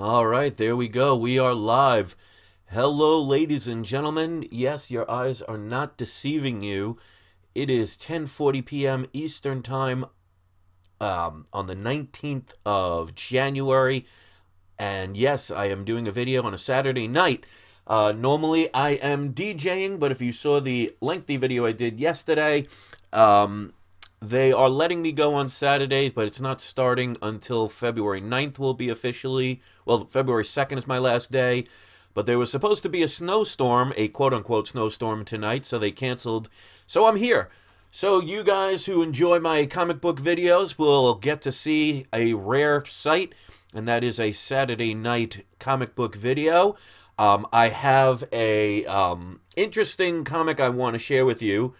All right, there we go. We are live. Hello, ladies and gentlemen. Yes, your eyes are not deceiving you. It is 10:40 p.m. Eastern Time on the 19th of January. And yes, I am doing a video on a Saturday night. Normally, I am DJing, but if you saw the lengthy video I did yesterday, they are letting me go on Saturdays, but it's not starting until February 9th will be officially. Well, February 2nd is my last day. But there was supposed to be a snowstorm, a quote-unquote snowstorm tonight, so they canceled. So I'm here. So you guys who enjoy my comic book videos will get to see a rare sight, and that is a Saturday night comic book video. I have a interesting comic I want to share with you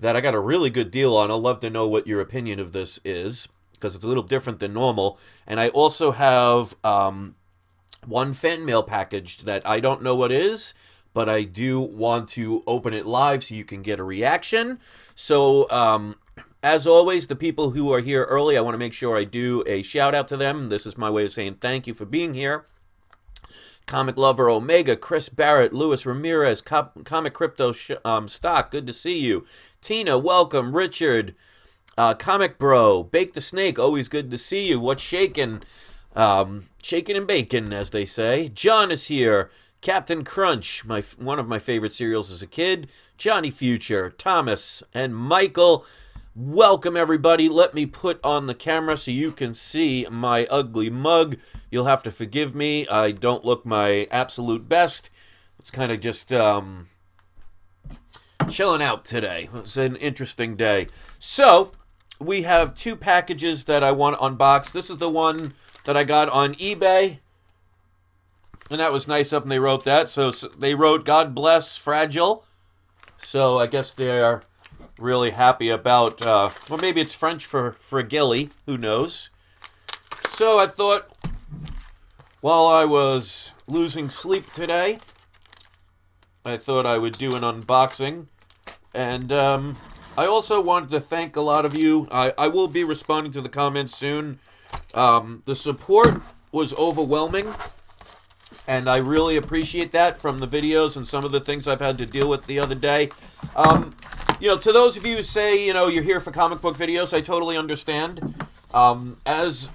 that I got a really good deal on. I'd love to know what your opinion of this is, because it's a little different than normal. And I also have one fan mail package that I don't know what is, but I do want to open it live so you can get a reaction. So, as always, the people who are here early, I want to make sure I do a shout out to them. This is my way of saying thank you for being here. Comic Lover Omega, Chris Barrett, Luis Ramirez, Comic Crypto Stock, good to see you. Tina, welcome. Richard, Comic Bro, Bake the Snake, always good to see you. What's shaking? Shaking and bacon, as they say. John is here. Captain Crunch, one of my favorite cereals as a kid. Johnny Future, Thomas, and Michael. Welcome, everybody. Let me put on the camera so you can see my ugly mug. You'll have to forgive me. I don't look my absolute best. It's kind of just chilling out today. It's an interesting day. So, we have two packages that I want to unbox. This is the one that I got on eBay. And that was nice up, and they wrote that. So they wrote, God bless Fragile. So I guess they're really happy about, well, maybe it's French for fragile, who knows. So I thought, while I was losing sleep today, I thought I would do an unboxing. And I also wanted to thank a lot of you. I will be responding to the comments soon. The support was overwhelming, and I really appreciate that from the videos and some of the things I've had to deal with the other day. You know, to those of you who say, you know, you're here for comic book videos, I totally understand. As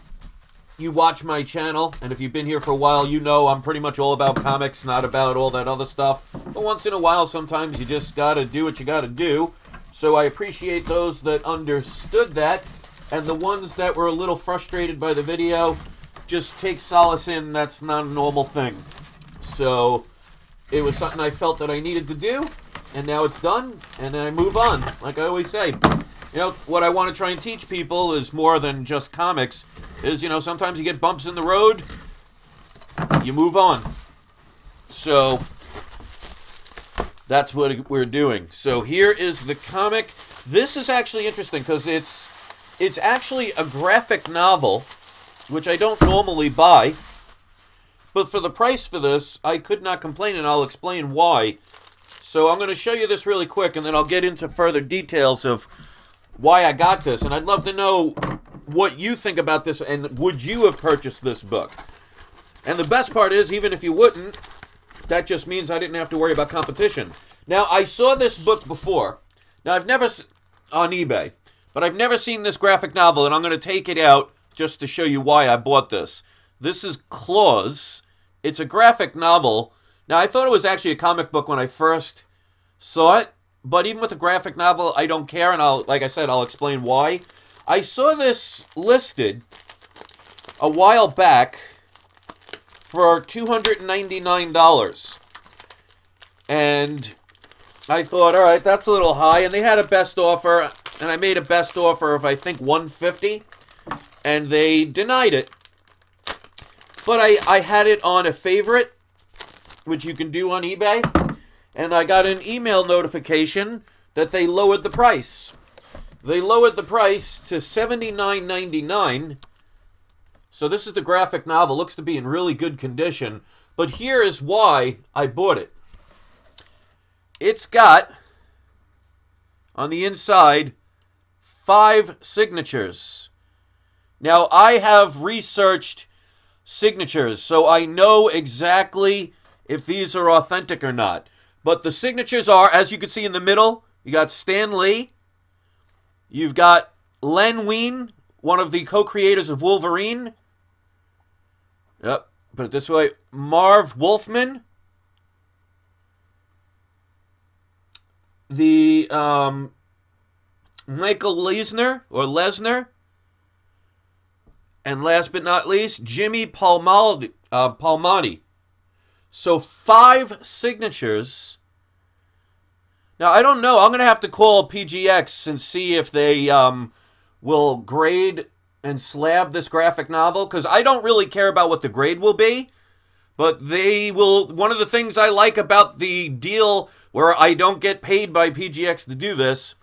you watch my channel, and if you've been here for a while, you know I'm pretty much all about comics, not about all that other stuff. But once in a while, sometimes you just gotta do what you gotta do. So I appreciate those that understood that, and the ones that were a little frustrated by the video, just take solace in that's not a normal thing. So it was something I felt that I needed to do, and now it's done, and then I move on. Like I always say, you know, what I want to try and teach people is more than just comics, is, you know, sometimes you get bumps in the road, you move on. So that's what we're doing. So here is the comic. This is actually interesting because it's actually a graphic novel, which I don't normally buy. But for the price for this, I could not complain, and I'll explain why. So I'm going to show you this really quick, and then I'll get into further details of why I got this. And I'd love to know what you think about this, and would you have purchased this book? And the best part is, even if you wouldn't, that just means I didn't have to worry about competition. Now, I saw this book before. Now, I've never, on eBay, but I've never seen this graphic novel, and I'm going to take it out just to show you why I bought this. This is Claws. It's a graphic novel. Now, I thought it was actually a comic book when I first saw it, but even with a graphic novel, I don't care, and like I said, I'll explain why. I saw this listed a while back for $299. And I thought, all right, that's a little high. And they had a best offer, and I made a best offer of, I think, $150, and they denied it. But I had it on a favorite, which you can do on eBay, and I got an email notification that they lowered the price. They lowered the price to $79.99. So this is the graphic novel. Looks to be in really good condition. But here is why I bought it. It's got, on the inside, 5 signatures. Now, I have researched signatures, so I know exactly if these are authentic or not. But the signatures are, as you can see in the middle, you got Stan Lee, you've got Len Wein, one of the co-creators of Wolverine. Yep, put it this way, Marv Wolfman, the Michael Lesnar, and last but not least, Jimmy Palmiotti. So 5 signatures. Now, I don't know. I'm going to have to call PGX and see if they will grade and slab this graphic novel, because I don't really care about what the grade will be, but they will. One of the things I like about the deal where I don't get paid by PGX to do this,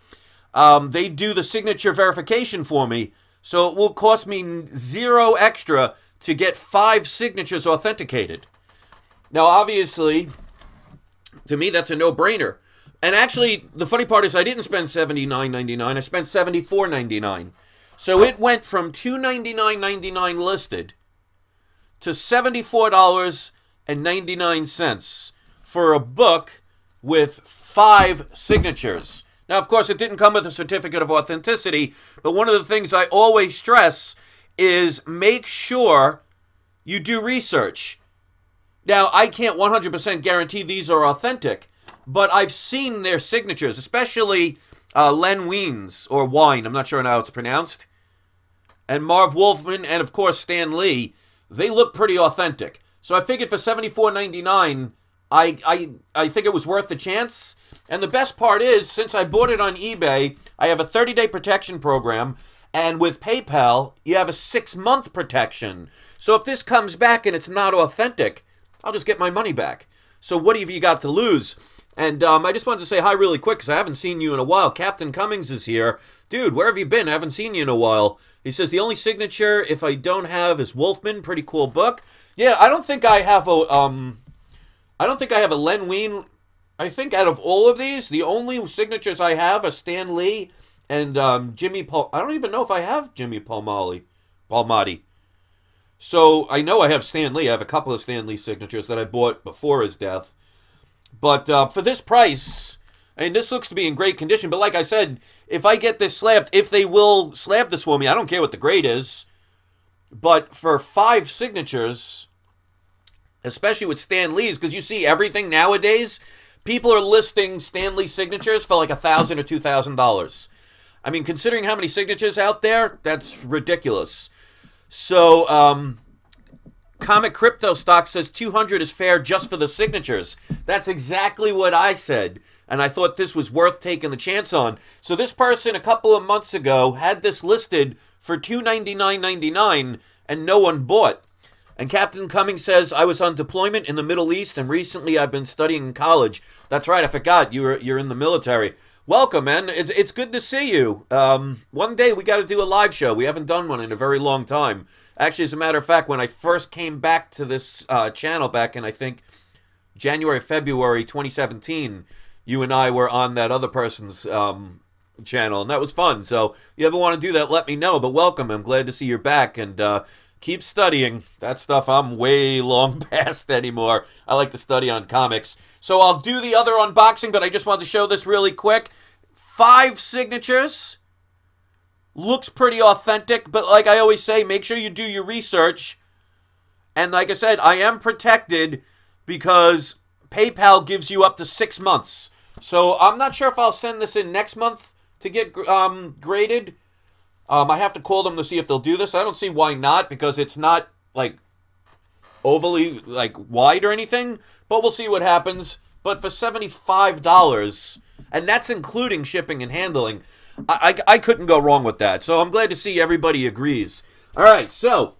they do the signature verification for me, so it will cost me 0 extra to get 5 signatures authenticated. Now, obviously, to me, that's a no-brainer. And actually, the funny part is I didn't spend $79.99. I spent $74.99. So it went from $299.99 listed to $74.99 for a book with 5 signatures. Now, of course, it didn't come with a certificate of authenticity, but one of the things I always stress is make sure you do research. Now, I can't 100% guarantee these are authentic, but I've seen their signatures, especially Len Wein's, or Wine, I'm not sure how it's pronounced, and Marv Wolfman, and of course Stan Lee. They look pretty authentic. So I figured for $74.99, I think it was worth the chance. And the best part is, since I bought it on eBay, I have a 30-day protection program, and with PayPal, you have a 6-month protection. So if this comes back and it's not authentic, I'll just get my money back. So what have you got to lose? And I just wanted to say hi really quick, because I haven't seen you in a while. Captain Cummings is here. Dude, where have you been? I haven't seen you in a while. He says, the only signature, if I don't have, is Wolfman. Pretty cool book. Yeah, I don't think I have a, Len Wein. I think out of all of these, the only signatures I have are Stan Lee and Jimmy Paul. I don't even know if I have Jimmy Palmiotti. So I know I have Stan Lee. I have a couple of Stan Lee signatures that I bought before his death. But for this price, I mean, this looks to be in great condition. But like I said, if I get this slabbed, if they will slab this for me, I don't care what the grade is. But for 5 signatures, especially with Stan Lee's, because you see everything nowadays, people are listing Stan Lee signatures for like $1,000 or $2,000. I mean, considering how many signatures out there, that's ridiculous. So, Comic Crypto Stock says 200 is fair just for the signatures. That's exactly what I said, and I thought this was worth taking the chance on. So this person a couple of months ago had this listed for $299.99, and no one bought. And Captain Cummings says, I was on deployment in the Middle East, and recently I've been studying in college. That's right, I forgot you're in the military. Welcome, man. It's good to see you. One day we got to do a live show. We haven't done one in a very long time. Actually, as a matter of fact, when I first came back to this channel back in, I think, January, February 2017, you and I were on that other person's channel, and that was fun. So if you ever want to do that, let me know. But welcome. I'm glad to see you're back, and keep studying. That stuff I'm way long past anymore. I like to study on comics. So I'll do the other unboxing, but I just wanted to show this really quick. 5 signatures. Looks pretty authentic, but like I always say, make sure you do your research. And like I said, I am protected because PayPal gives you up to 6 months. So I'm not sure if I'll send this in next month to get graded. I have to call them to see if they'll do this. I don't see why not, because it's not like overly like wide or anything, but we'll see what happens. But for $75, and that's including shipping and handling, I couldn't go wrong with that. So I'm glad to see everybody agrees. All right, so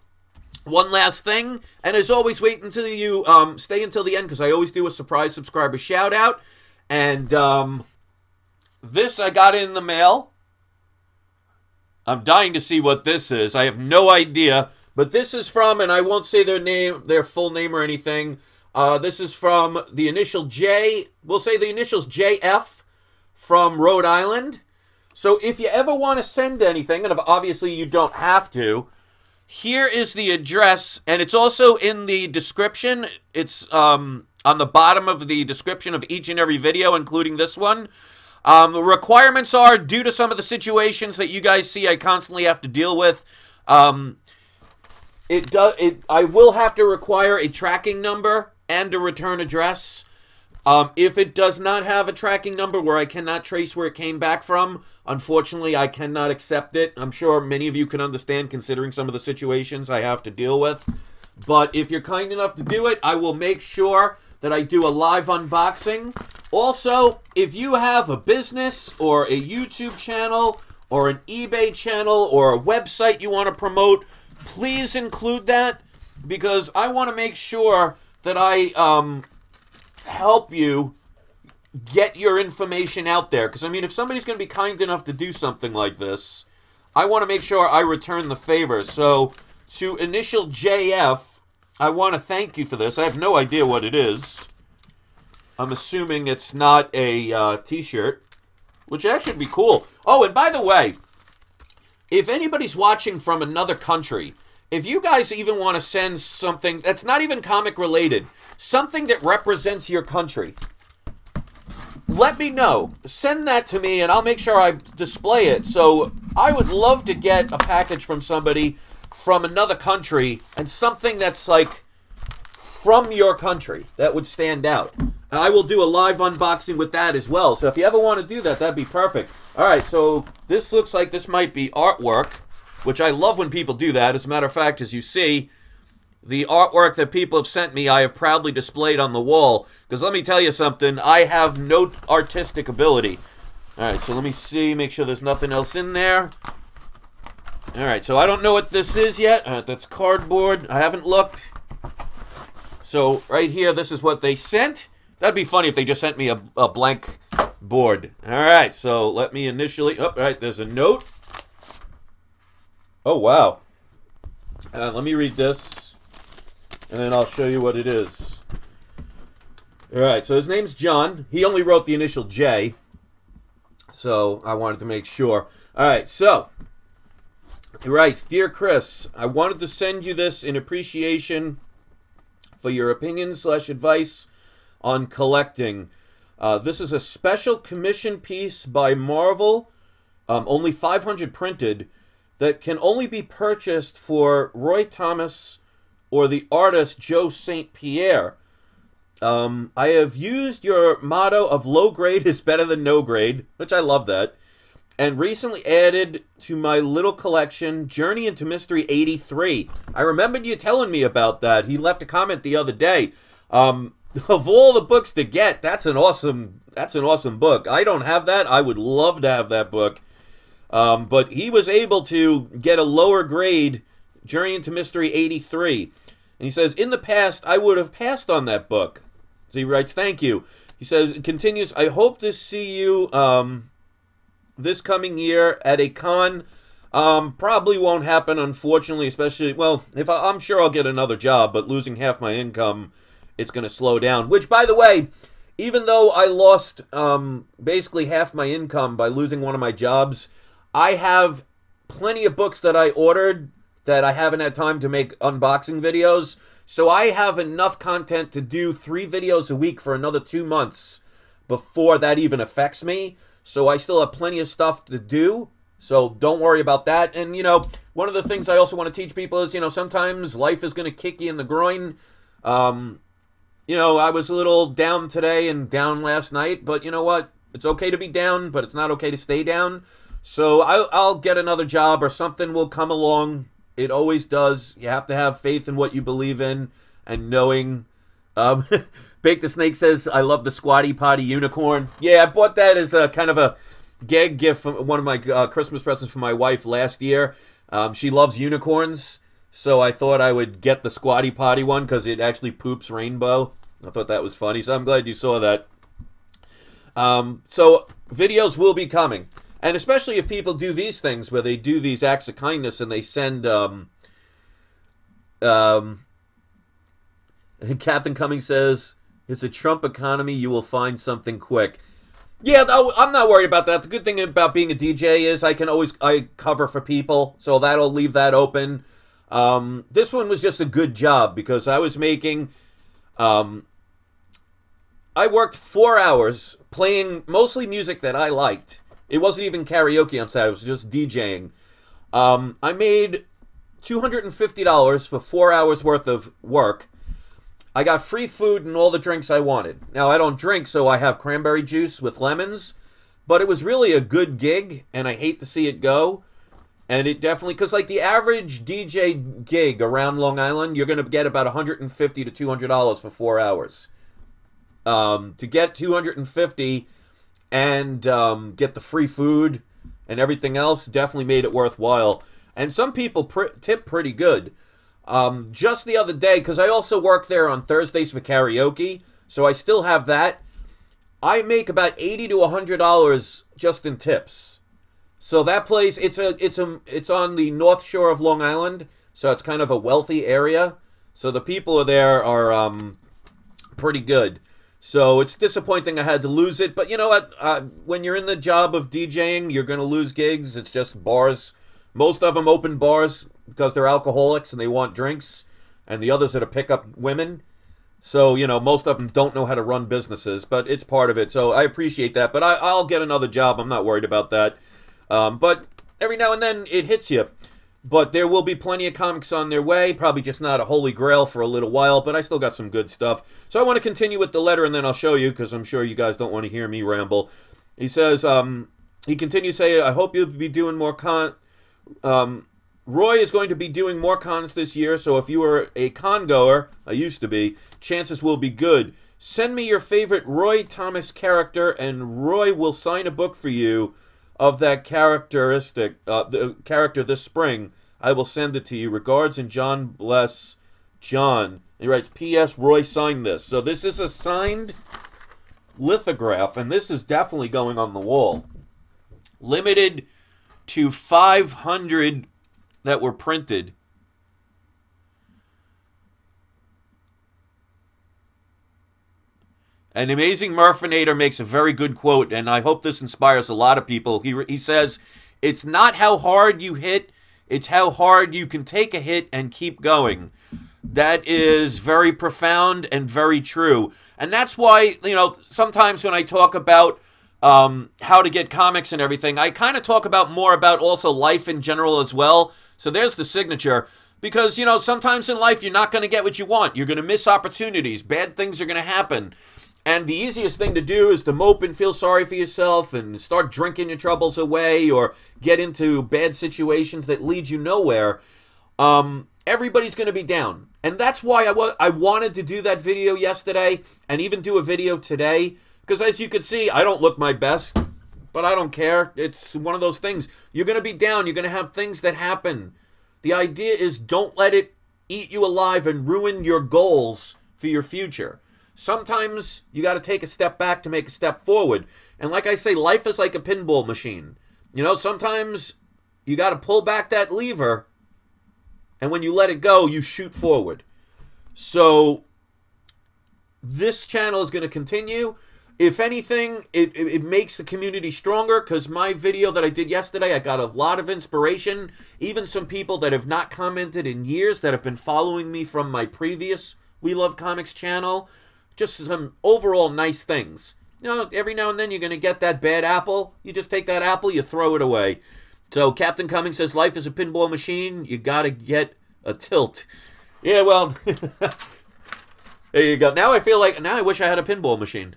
one last thing, and as always, wait until you stay until the end, because I always do a surprise subscriber shout out. And this I got in the mail. I'm dying to see what this is. I have no idea. But this is from, and I won't say their name, their full name or anything. This is from the initial J, we'll say the initials JF from Rhode Island. So if you ever want to send anything, and obviously you don't have to, here is the address, and it's also in the description. It's on the bottom of the description of each and every video, including this one. The requirements are, due to some of the situations that you guys see I constantly have to deal with, I will have to require a tracking number and a return address. If it does not have a tracking number where I cannot trace where it came back from, unfortunately, I cannot accept it. I'm sure many of you can understand considering some of the situations I have to deal with. But if you're kind enough to do it, I will make sure that I do a live unboxing. Also, if you have a business or a YouTube channel or an eBay channel or a website you want to promote, please include that, because I want to make sure that I help you get your information out there. Because, I mean, if somebody's going to be kind enough to do something like this, I want to make sure I return the favor. So, to Initial JF, I want to thank you for this. I have no idea what it is. I'm assuming it's not a t-shirt, which actually would be cool. Oh, and by the way, if anybody's watching from another country, if you guys even want to send something that's not even comic related, something that represents your country, let me know. Send that to me and I'll make sure I display it. So I would love to get a package from somebody from another country and something that's like from your country that would stand out. And I will do a live unboxing with that as well. So if you ever want to do that, that'd be perfect. All right, so this looks like this might be artwork, which I love when people do that. As a matter of fact, as you see, the artwork that people have sent me, I have proudly displayed on the wall. Because let me tell you something, I have no artistic ability. Alright, so let me see, make sure there's nothing else in there. Alright, so I don't know what this is yet. That's cardboard. I haven't looked. So right here, this is what they sent. That'd be funny if they just sent me a blank board. Alright, so let me initially... Oh, right, there's a note. Oh, wow. Let me read this. And then I'll show you what it is. Alright, so his name's John. He only wrote the initial J. So I wanted to make sure. Alright, so he writes, Dear Chris, I wanted to send you this in appreciation for your opinions/advice on collecting. This is a special commission piece by Marvel, only 500 printed, that can only be purchased for Roy Thomas or the artist Joe St. Pierre. I have used your motto of low grade is better than no grade, which I love that, and recently added to my little collection Journey into Mystery 83. I remembered you telling me about that. He left a comment the other day. Of all the books to get, that's an awesome book. I don't have that. I would love to have that book. But he was able to get a lower grade Journey into Mystery 83. And he says, in the past, I would have passed on that book. So he writes, thank you. He says, it continues, I hope to see you this coming year at a con. Probably won't happen, unfortunately, especially, well, I'm sure I'll get another job, but losing half my income, it's going to slow down. Which, by the way, even though I lost basically half my income by losing one of my jobs, I have plenty of books that I ordered that I haven't had time to make unboxing videos. So I have enough content to do 3 videos a week for another 2 months before that even affects me. So I still have plenty of stuff to do. So don't worry about that. And, you know, one of the things I also want to teach people is, you know, sometimes life is going to kick you in the groin. You know, I was a little down today and down last night. But you know what? It's okay to be down, but it's not okay to stay down. So I'll get another job or something will come along. It always does. You have to have faith in what you believe in and knowing. Bake the Snake says, I love the Squatty Potty unicorn. Yeah, I bought that as a kind of a gag gift from one of my Christmas presents for my wife last year. She loves unicorns, so I thought I would get the Squatty Potty one because it actually poops rainbow. I thought that was funny, so I'm glad you saw that. So videos will be coming. And especially if people do these things where they do these acts of kindness and they send Captain Cummings says, it's a Trump economy, you will find something quick. Yeah, I'm not worried about that. The good thing about being a DJ is I cover for people, so that'll leave that open. This one was just a good job because I was making... I worked 4 hours playing mostly music that I liked. It wasn't even karaoke on Saturday. It was just DJing. I made $250 for 4 hours worth of work. I got free food and all the drinks I wanted. Now, I don't drink, so I have cranberry juice with lemons. But it was really a good gig, and I hate to see it go. And it definitely, because like the average DJ gig around Long Island, you're going to get about $150 to $200 for 4 hours. To get $250 and get the free food and everything else definitely made it worthwhile. And some people tip pretty good. Just the other day, because I also work there on Thursdays for karaoke, so I still have that. I make about $80 to $100 just in tips. So that place, it's on the North Shore of Long Island, so it's kind of a wealthy area. So the people there are pretty good. So it's disappointing I had to lose it, but you know what? When you're in the job of DJing, you're going to lose gigs. It's just bars. Most of them open bars because they're alcoholics and they want drinks, and the others are to pick up women. So, you know, most of them don't know how to run businesses, but it's part of it. So I appreciate that, but I'll get another job. I'm not worried about that. But every now and then it hits you. But there will be plenty of comics on their way. Probably just not a holy grail for a little while, but I still got some good stuff. So I want to continue with the letter, and then I'll show you, because I'm sure you guys don't want to hear me ramble. He says, he continues saying, I hope you'll be doing more Roy is going to be doing more cons this year, so if you are a con goer, I used to be, chances will be good. Send me your favorite Roy Thomas character, and Roy will sign a book for you of that characteristic, the character this spring. I will send it to you. Regards, and John bless John. He writes, P.S. Roy signed this. So this is a signed lithograph, and this is definitely going on the wall. Limited to 500 that were printed. An Amazing Murfinator makes a very good quote, and I hope this inspires a lot of people. He says, it's not how hard you hit, it's how hard you can take a hit and keep going. That is very profound and very true. And that's why, you know, sometimes when I talk about how to get comics and everything, I kind of talk about more about also life in general as well. So there's the signature. Because, you know, sometimes in life you're not going to get what you want. You're going to miss opportunities. Bad things are going to happen. And the easiest thing to do is to mope and feel sorry for yourself and start drinking your troubles away or get into bad situations that lead you nowhere. Everybody's going to be down. And that's why I wanted to do that video yesterday and even do a video today. Because as you can see, I don't look my best, but I don't care. It's one of those things. You're going to be down. You're going to have things that happen. The idea is don't let it eat you alive and ruin your goals for your future. Sometimes you got to take a step back to make a step forward. And like I say, life is like a pinball machine. You know, sometimes you got to pull back that lever, and when you let it go, you shoot forward. So this channel is going to continue. If anything, it makes the community stronger, because my video that I did yesterday, I got a lot of inspiration. Even some people that have not commented in years that have been following me from my previous We Love Comics channel. Just some overall nice things. You know, every now and then you're going to get that bad apple. You just take that apple, you throw it away. So Captain Cummings says, life is a pinball machine. You got to get a tilt. Yeah, well, there you go. Now I feel like, now I wish I had a pinball machine.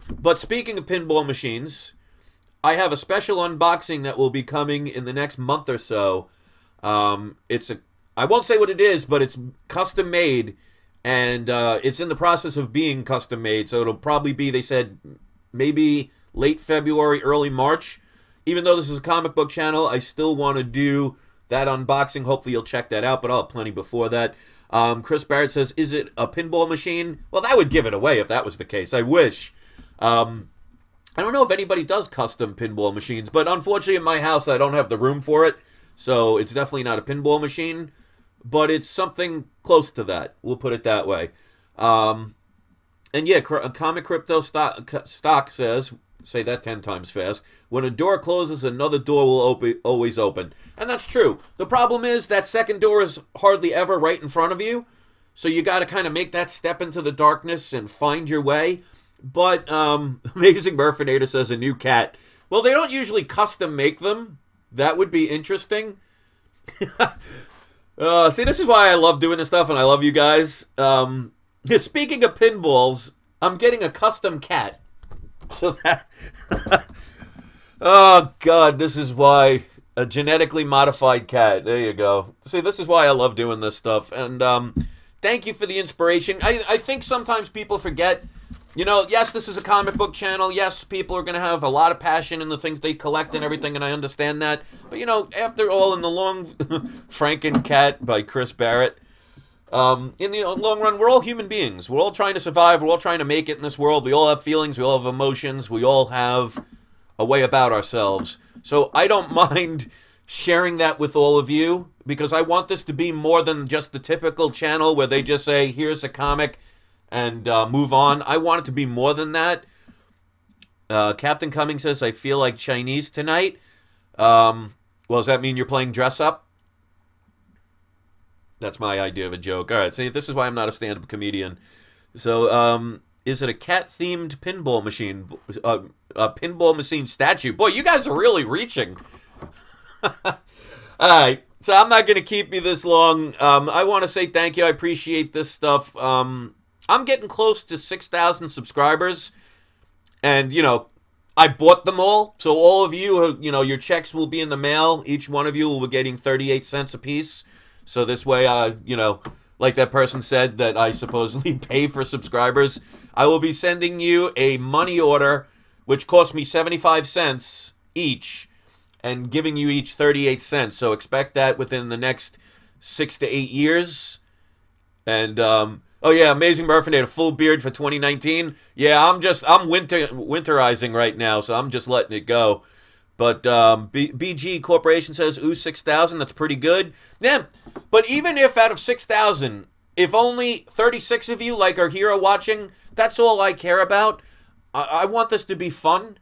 But speaking of pinball machines, I have a special unboxing that will be coming in the next month or so. I won't say what it is, but it's custom made. And it's in the process of being custom made, so it'll probably be, they said, maybe late February, early March. Even though this is a comic book channel, I still want to do that unboxing. Hopefully you'll check that out, but I'll have plenty before that. Chris Barrett says, is it a pinball machine? Well, that would give it away if that was the case. I wish. I don't know if anybody does custom pinball machines, but unfortunately in my house I don't have the room for it, so it's definitely not a pinball machine. But it's something close to that. We'll put it that way. And yeah, Comic Crypto Stock says, say that 10 times fast. When a door closes, another door will always open. And that's true. The problem is that second door is hardly ever right in front of you. So you got to kind of make that step into the darkness and find your way. But Amazing Murphinator says a new cat. Well, they don't usually custom make them. That would be interesting. See, this is why I love doing this stuff, and I love you guys. Speaking of pinballs, I'm getting a custom cat. So that... Oh, God, this is why... A genetically modified cat. There you go. See, this is why I love doing this stuff. And thank you for the inspiration. I think sometimes people forget... You know, yes, this is a comic book channel. Yes, people are going to have a lot of passion in the things they collect and everything, and I understand that. But, you know, after all, in the long... Franken-Cat by Chris Barrett. In the long run, we're all human beings. We're all trying to survive. We're all trying to make it in this world. We all have feelings. We all have emotions. We all have a way about ourselves. So I don't mind sharing that with all of you, because I want this to be more than just the typical channel where they just say, here's a comic, and move on. I want it to be more than that. Captain Cummings says, I feel like Chinese tonight. Well, does that mean you're playing dress up? That's my idea of a joke. All right, see, this is why I'm not a stand-up comedian. So, is it a cat-themed pinball machine? A pinball machine statue? Boy, you guys are really reaching. All right, so I'm not going to keep you this long. I want to say thank you. I appreciate this stuff. I'm getting close to 6,000 subscribers, and, you know, I bought them all, so all of you, you know, your checks will be in the mail. Each one of you will be getting 38 cents a piece, so this way, you know, like that person said that I supposedly pay for subscribers, I will be sending you a money order, which cost me 75 cents each, and giving you each 38 cents, so expect that within the next 6 to 8 years, and, oh yeah, Amazing Murphinator, full beard for 2019. Yeah, I'm winterizing right now, so I'm just letting it go. But BG Corporation says, ooh, 6,000, that's pretty good. Yeah, but even if out of 6,000, if only 36 of you like are here watching, that's all I care about. I want this to be fun,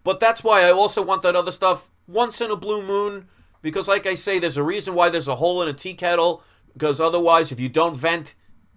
but that's why I also want that other stuff once in a blue moon, because like I say, there's a reason why there's a hole in a tea kettle, because otherwise, if you don't vent,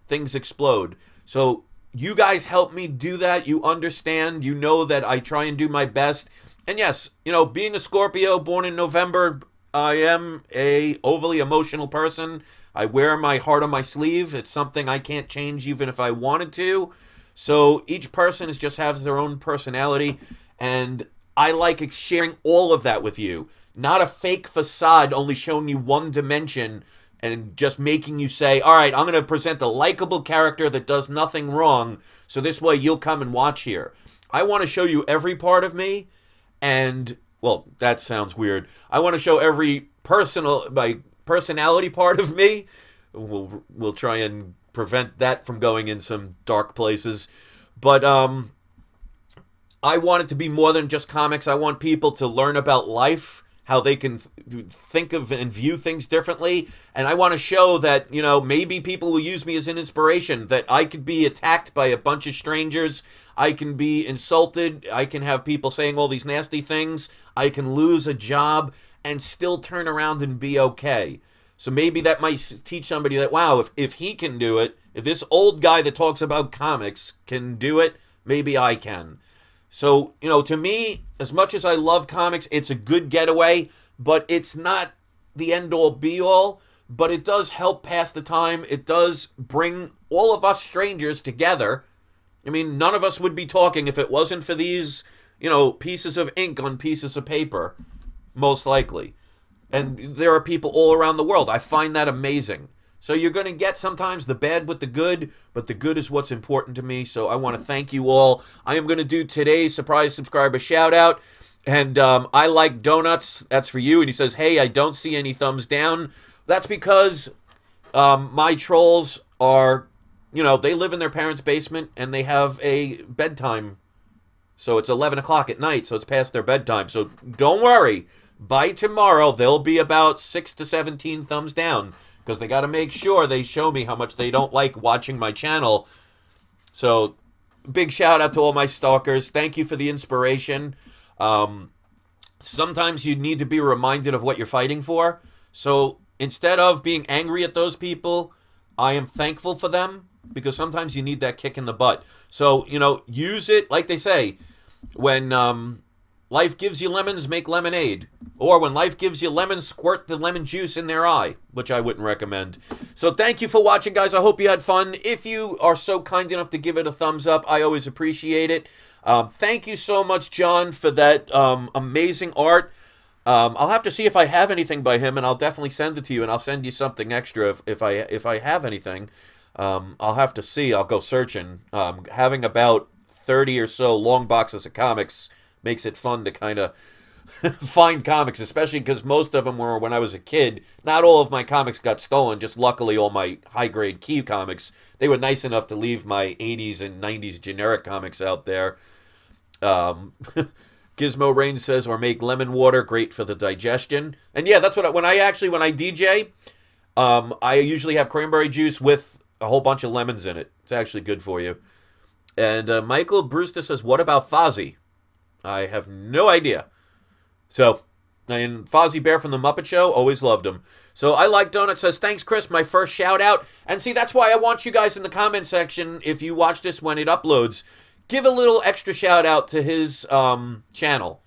things explode. So you guys help me do that. You understand. You know that I try and do my best. And yes, you know, being a Scorpio born in November, I am a overly emotional person. I wear my heart on my sleeve. It's something I can't change even if I wanted to. So each person just has their own personality. And I like sharing all of that with you. Not a fake facade only showing you one dimension and just making you say, all right, I'm going to present a likable character that does nothing wrong, so this way you'll come and watch here. I want to show you every part of me, and, well, that sounds weird. I want to show every personality part of me. We'll try and prevent that from going in some dark places. But I want it to be more than just comics. I want people to learn about life, how they can think of and view things differently. And I want to show that, you know, maybe people will use me as an inspiration, that I could be attacked by a bunch of strangers. I can be insulted. I can have people saying all these nasty things. I can lose a job and still turn around and be okay. So maybe that might teach somebody that, wow, if he can do it, if this old guy that talks about comics can do it, maybe I can. So, you know, to me, as much as I love comics, it's a good getaway, but it's not the end-all, be-all, but it does help pass the time. It does bring all of us strangers together. I mean, none of us would be talking if it wasn't for these, you know, pieces of ink on pieces of paper, most likely. And there are people all around the world. I find that amazing. So you're going to get sometimes the bad with the good, but the good is what's important to me. So I want to thank you all. I am going to do today's surprise subscriber shout out. And I like donuts. That's for you. And he says, hey, I don't see any thumbs down. That's because my trolls are, you know, they live in their parents' basement and they have a bedtime. So it's 11 o'clock at night. So it's past their bedtime. So don't worry. By tomorrow, there'll be about 6 to 17 thumbs down, because they got to make sure they show me how much they don't like watching my channel. So big shout out to all my stalkers. Thank you for the inspiration. Sometimes you need to be reminded of what you're fighting for. So instead of being angry at those people, I am thankful for them, because sometimes you need that kick in the butt. So, you know, use it, like they say, when life gives you lemons, make lemonade. Or when life gives you lemons, squirt the lemon juice in their eye, which I wouldn't recommend. So thank you for watching, guys. I hope you had fun. If you are so kind enough to give it a thumbs up, I always appreciate it. Thank you so much, John, for that amazing art. I'll have to see if I have anything by him, and I'll definitely send it to you, and I'll send you something extra if I have anything. I'll have to see. I'll go searching. Having about 30 or so long boxes of comics makes it fun to kind of find comics, especially because most of them were when I was a kid. Not all of my comics got stolen, just luckily all my high-grade key comics. They were nice enough to leave my 80s and 90s generic comics out there. Gizmo Rain says, or make lemon water, great for the digestion. And yeah, that's what when I DJ, I usually have cranberry juice with a whole bunch of lemons in it. It's actually good for you. And Michael Brewster says, what about Fozzie? I have no idea. So, and Fozzie Bear from the Muppet Show, always loved him. So I Like Donut says, thanks, Chris, my first shout out. And see, that's why I want you guys in the comment section, if you watch this when it uploads, give a little extra shout out to his channel.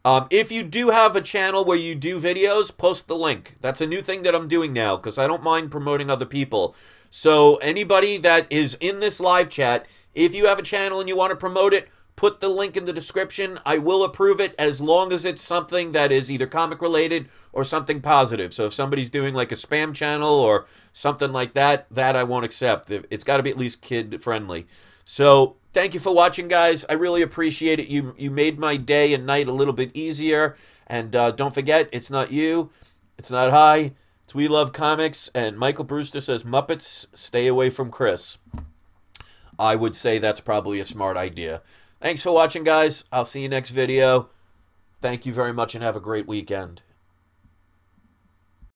If you do have a channel where you do videos, post the link. That's a new thing that I'm doing now, because I don't mind promoting other people. So anybody that is in this live chat, if you have a channel and you want to promote it, put the link in the description. I will approve it as long as it's something that is either comic related or something positive. So if somebody's doing like a spam channel or something like that, that I won't accept. It's got to be at least kid friendly. So thank you for watching, guys. I really appreciate it. You made my day and night a little bit easier. And don't forget, it's not you. It's not I. It's We Love Comics. And Michael Brewster says, Muppets, stay away from Chris. I would say that's probably a smart idea. Thanks for watching, guys. I'll see you next video. Thank you very much and have a great weekend.